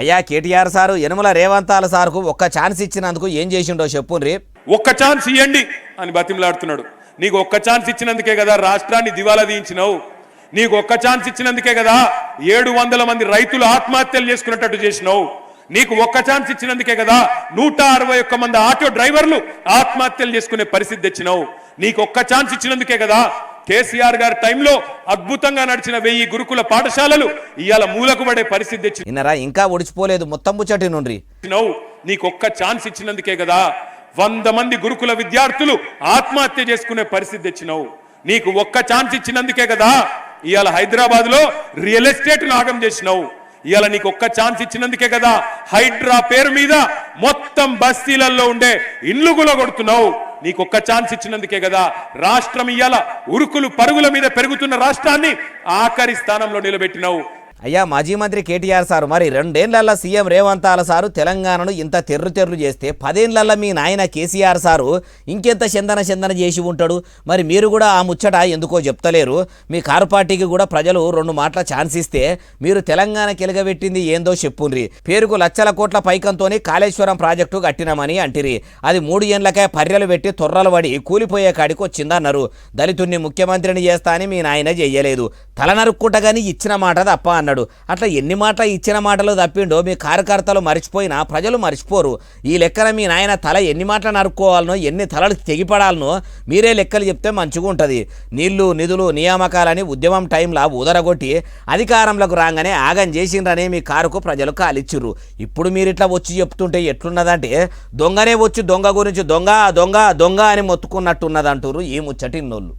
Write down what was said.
అయ్యా కేటీఆర్ సారు యనమల రేవంతాల సార్కు ఒక్క ఛాన్స్ ఇచ్చినందుకు ఏం చేసిండో చెప్పుండ్రి. ఒక్క ఛాన్స్ ఇవ్వండి అని బతిమలాడుతున్నాడు. నీకు ఒక్క ఛాన్స్ ఇచ్చినందుకే కదా రాష్ట్రాన్ని దివాలా తీయించినావు. నీకు ఒక్క ఛాన్స్ ఇచ్చినందుకే కదా 700 మంది రైతులు ఆత్మహత్యలు చేసుకున్నట్టు చేసినావు. నీకు ఒక్క ఛాన్స్ ఇచ్చినందుకే కదా 161 మంది ఆటో డ్రైవర్లు ఆత్మహత్యలు చేసుకునే పరిస్థితి తెచ్చినావు. నీకు ఒక్క ఛాన్స్ ఇచ్చినందుకే కదా కేసీఆర్ గారి టైంలో అద్భుతంగా నడిచిన 1000 గురుకుల పాఠశాలలు ఇవాళ మూలకు పడే పరిస్థితి తెచ్చి ఇన్నరా ఇంకా ఒడిచిపోలేదు మొత్తం ముచ్చటి నుండి. నీకు ఒక్క ఛాన్స్ ఇచ్చినందుకే కదా 100 మంది గురుకుల విద్యార్థులు ఆత్మహత్య చేసుకునే పరిస్థితి తెచ్చినావు. నీకు ఒక్క ఛాన్స్ ఇచ్చినందుకే కదా ఇవాళ హైదరాబాద్ లో రియల్ ఎస్టేట్ నాగం చేసినావు. ఇవాళ నీకు ఒక్క ఛాన్స్ ఇచ్చినందుకే కదా హైడ్రా పేరు మీద మొత్తం బస్తీలలో ఉండే ఇండ్లు కొడుతున్నావు. నీకు ఒక్క ఛాన్స్ ఇచ్చినందుకే కదా రాష్ట్రం ఇవాళ ఉరుకులు పరుగుల మీద పెరుగుతున్న రాష్ట్రాన్ని ఆఖరి స్థానంలో నిలబెట్టినావు. అయ్యా మాజీ మంత్రి కేటీఆర్ సారు మరి 2 ఏళ్లలో సీఎం రేవంతాల సారు తెలంగాణను ఇంత తెర్రు చేస్తే 10 ఏళ్లలో మీ నాయన కేసీఆర్ సారు ఇంకెంత చందన చేసి ఉంటాడు. మరి మీరు కూడా ఆ ముచ్చట ఎందుకో చెప్తలేరు. మీ కారు పార్టీకి కూడా ప్రజలు 2 మాటల ఛాన్స్ ఇస్తే మీరు తెలంగాణ కెలగబెట్టింది ఏందో చెప్పుండ్రి. పేరుకు లక్షల కోట్ల పైకంతోని కాళేశ్వరం ప్రాజెక్టు కట్టినామని అంటిరి. అది 3 ఏళ్లకే పర్రెలు పెట్టి తొర్రలు పడి కూలిపోయే కాడికి వచ్చిందన్నారు. దళితుణ్ణి ముఖ్యమంత్రిని చేస్తా అని మీ నాయన చెయ్యలేదు. తల నరుక్కుంట కానీ ఇచ్చిన మాట తప్ప అన్నాడు. అట్లా ఎన్ని మాటలు ఇచ్చిన మాటలు తప్పిండో మీ కార్యకర్తలు మర్చిపోయినా ప్రజలు మర్చిపోరు. ఈ లెక్కన మీ నాయన తల ఎన్ని మాటలు నరుక్కోవాలనో ఎన్ని తలలు తెగిపడాలనో మీరే లెక్కలు చెప్తే మంచిగా ఉంటుంది. నీళ్లు నిధులు నియామకాలని ఉద్యమం టైంలో ఉదరగొట్టి అధికారంలోకి రాగానే ఆగం చేసిండ్రనే మీ కారుకు ప్రజలు కాలిచ్చిర్రు. ఇప్పుడు మీరు ఇట్లా వచ్చి చెప్తుంటే ఎట్లున్నదంటే దొంగనే వచ్చి దొంగ గురించి దొంగ దొంగ దొంగ అని మొత్తుకున్నట్టున్నదంటారు ఈ ముచ్చటిన్నోళ్ళు.